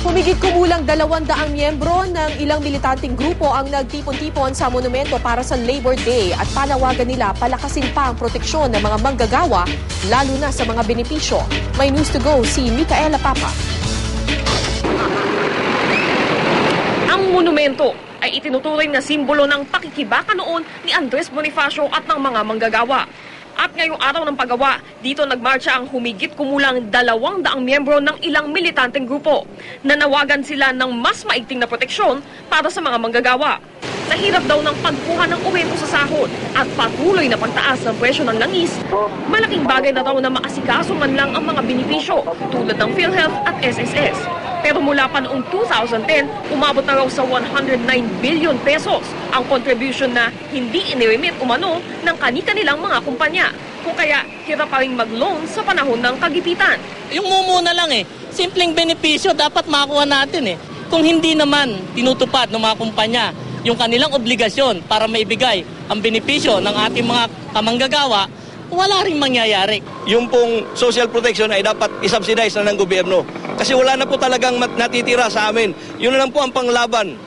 Humigit kumulang 200 miyembro ng ilang militanteng grupo ang nagtipon-tipon sa monumento para sa Labor Day at panawagan nila palakasin pa ang proteksyon ng mga manggagawa, lalo na sa mga benepisyo. May news to go si Micaela Papa. Ang monumento ay itinuturing na simbolo ng pakikibaka noon ni Andres Bonifacio at ng mga manggagawa. At ngayong araw ng paggawa, dito nagmarcha ang humigit kumulang 200 miyembro ng ilang militanteng grupo. Nanawagan sila ng mas maigting na proteksyon para sa mga manggagawa. Sa hirap daw ng pagkuha ng aumento sa sahod at patuloy na pagtaas ng presyo ng langis, malaking bagay na daw na maasikaso man lang ang mga benepisyo tulad ng PhilHealth at SSS. Pero mula pa noong 2010, umabot na raw sa 109 billion pesos ang contribution na hindi iniremit umano ng kani-kanilang mga kumpanya. Kung kaya, hirap pa rin mag-loan sa panahon ng kagipitan. Yung mumuna lang simpleng benepisyo dapat makuha natin Kung hindi naman tinutupad ng mga kumpanya yung kanilang obligasyon para maibigay ang benepisyo ng ating mga kamanggagawa, wala rin mangyayari. Yung pong social protection ay dapat isubsidize na ng gobyerno. Kasi wala na po talagang natitira sa amin. Yun na lang po ang panglaban.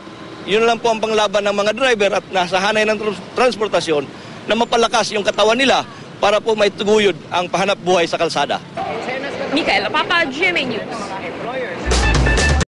Yun na lang po ang panglaban ng mga driver at nasa hanay ng transportasyon na mapalakas yung katawan nila para po may tuguyod ang pahanap buhay sa kalsada. Micaela Papa, GMA News.